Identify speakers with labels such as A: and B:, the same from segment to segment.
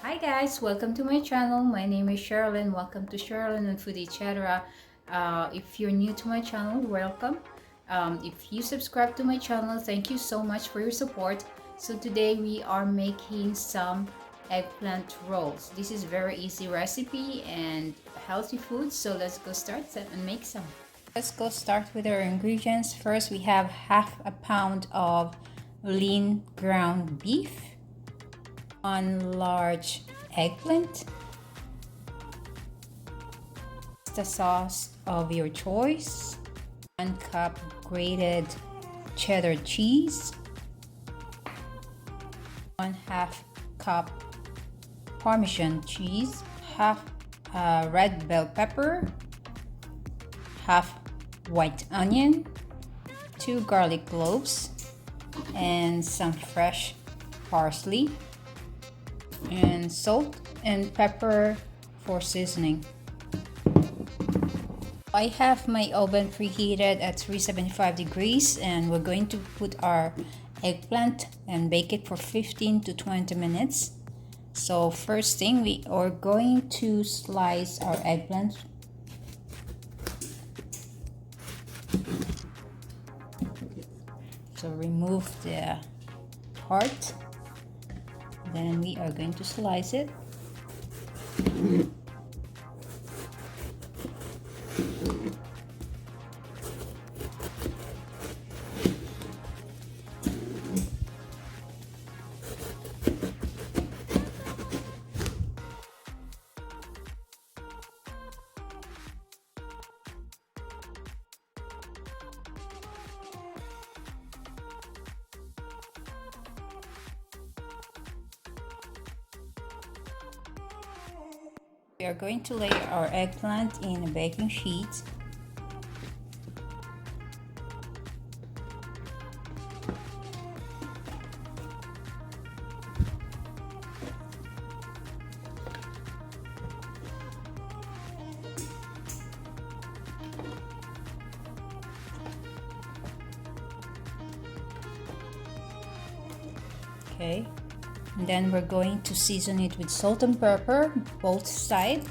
A: Hi guys, welcome to my channel. My name is Sherilyn. Welcome to Sherilyn and Food Etc. If you're new to my channel, welcome. If you subscribe to my channel, thank you so much for your support. So today we are making some eggplant rolls. This is very easy recipe and healthy food. So let's go start and make some. Let's go start with our ingredients. First, we have half a pound of lean ground beef, 1 large eggplant, pasta sauce of your choice, 1 cup grated cheddar cheese, 1/2 cup Parmesan cheese, half red bell pepper, half white onion, 2 garlic cloves, and some fresh parsley, and salt and pepper for seasoning. I have my oven preheated at 375 degrees and we're going to put our eggplant and bake it for 15 to 20 minutes. So first thing, we are going to slice our eggplant. So remove the heart. Then we are going to slice it. We are going to lay our eggplant in a baking sheet. Okay. And then we're going to season it with salt and pepper, both sides.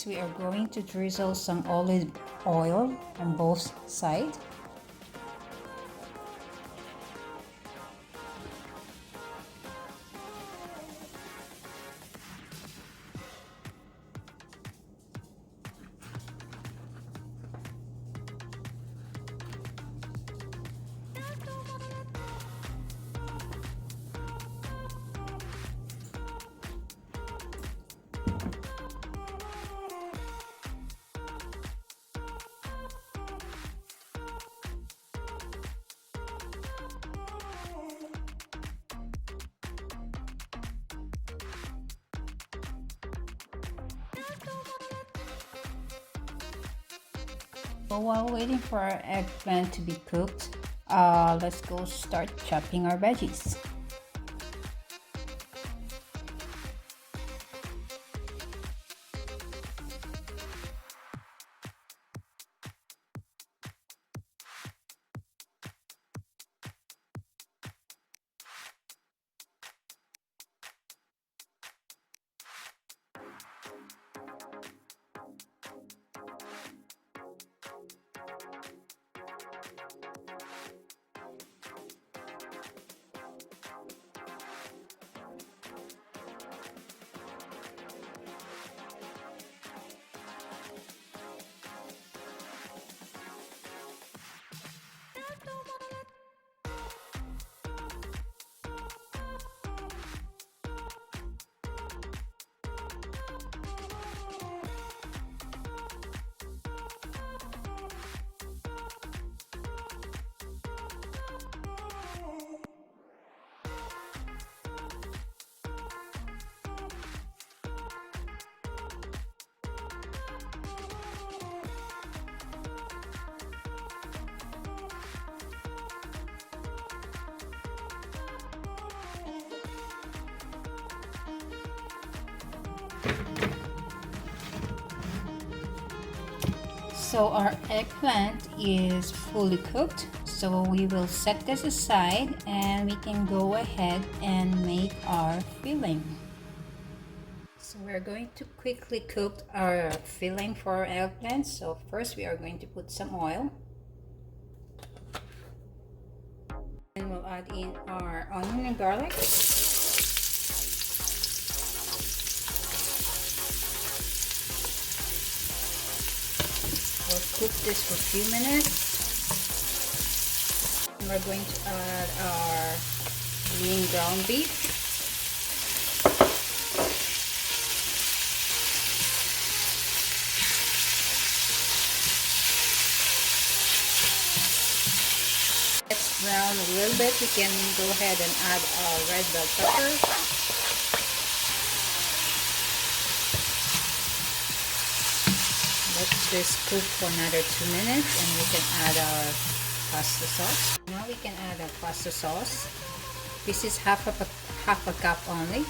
A: We are going to drizzle some olive oil on both sides. So while waiting for our eggplant to be cooked, let's go start chopping our veggies. So our eggplant is fully cooked, so we will set this aside and we can go ahead and make our filling. So we're going to quickly cook our filling for our eggplant. So first we are going to put some oil. And we'll add in our onion and garlic. We'll cook this for a few minutes. And we're going to add our lean ground beef. Let's brown a little bit. We can go ahead and add our red bell pepper. Let this cook for another 2 minutes and we can add our pasta sauce. Now we can add our pasta sauce. This is half a cup only.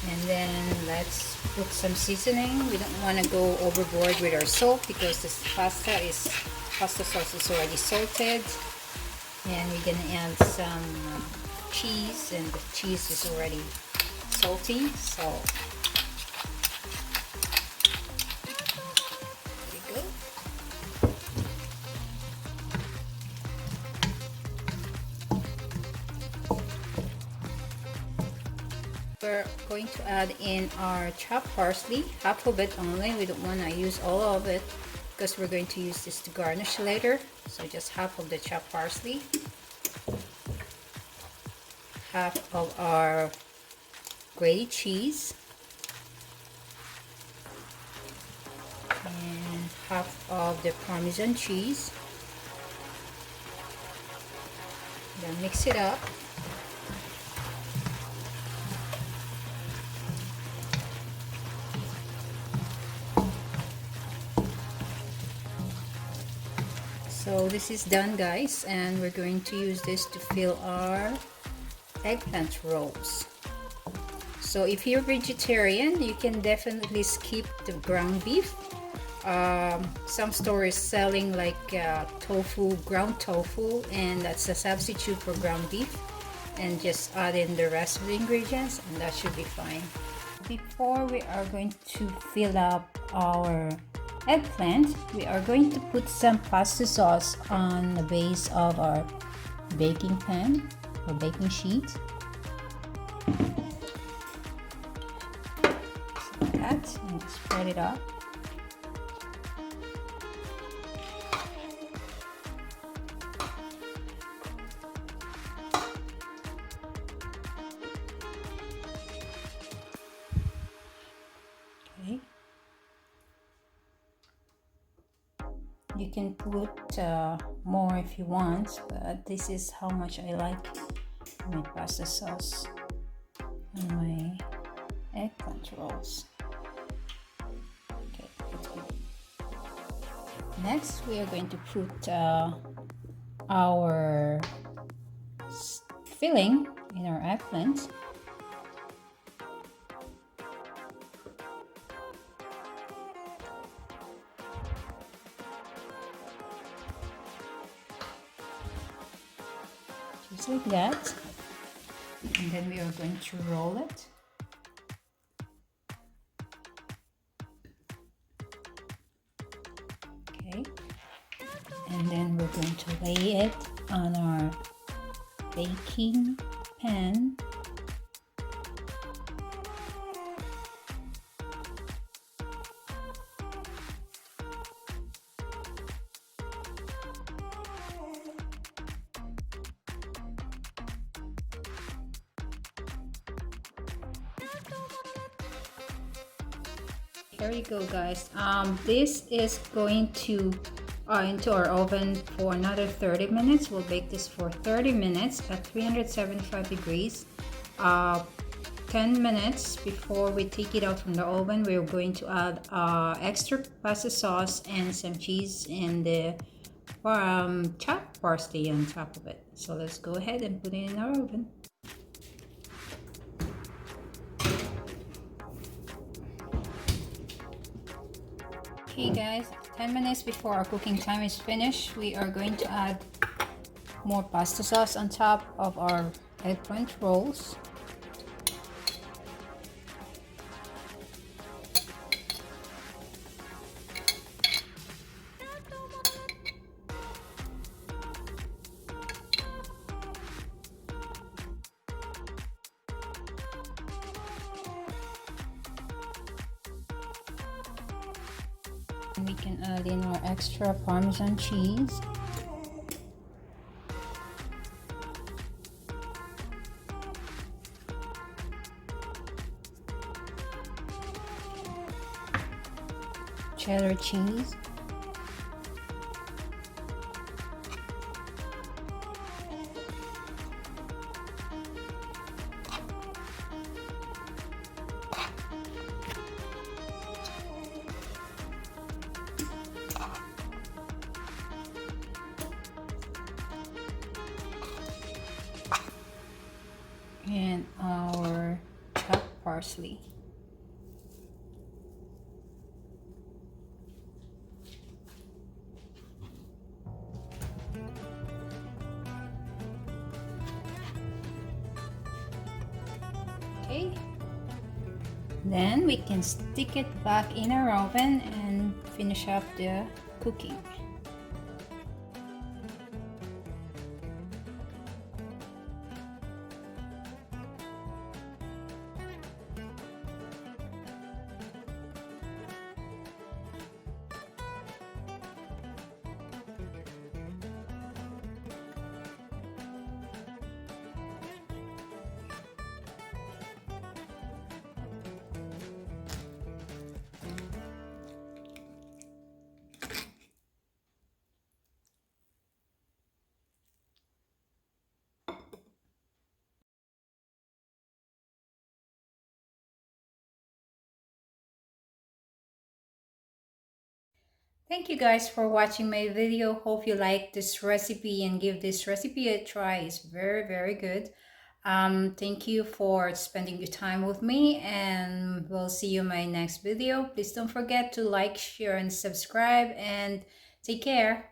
A: And then let's put some seasoning. We don't want to go overboard with our salt because this pasta sauce is already salted. And we're gonna add some cheese, and the cheese is already salty, so there we go. We're going to add in our chopped parsley, half of it only. We don't want to use all of it because we're going to use this to garnish later. So just half of the chopped parsley, half of our grated cheese, and half of the Parmesan cheese. Then mix it up. So this is done, guys, and we're going to use this to fill our eggplant rolls. So if you're vegetarian, you can definitely skip the ground beef. Some stores selling like tofu, ground tofu, and that's a substitute for ground beef, and just add in the rest of the ingredients and that should be fine. Before we are going to fill up our eggplant, we are going to put some pasta sauce on the base of our baking pan or baking sheet. Like that, and spread it out. Okay. You can put more if you want, but this is how much I like my pasta sauce on my eggplant rolls. Okay, that's good. Next, we are going to put our filling in our eggplant. Just like that, and then we are going to roll it. Okay, and then we're going to lay it on our baking pan. Here you go, guys. This is going to into our oven for another 30 minutes. We'll bake this for 30 minutes at 375 degrees. 10 minutes before we take it out from the oven, we're going to add extra pasta sauce and some cheese and the chopped parsley on top of it. So let's go ahead and put it in our oven. Okay guys, 10 minutes before our cooking time is finished, we are going to add more pasta sauce on top of our eggplant rolls. We can add in our extra Parmesan cheese. Cheddar cheese. And our chopped parsley. Okay, then we can stick it back in our oven and finish up the cooking. Thank you guys for watching my video. Hope you like this recipe and give this recipe a try. It's very good. Thank you for spending your time with me, and we'll see you in my next video. Please don't forget to like, share, and subscribe, and take care.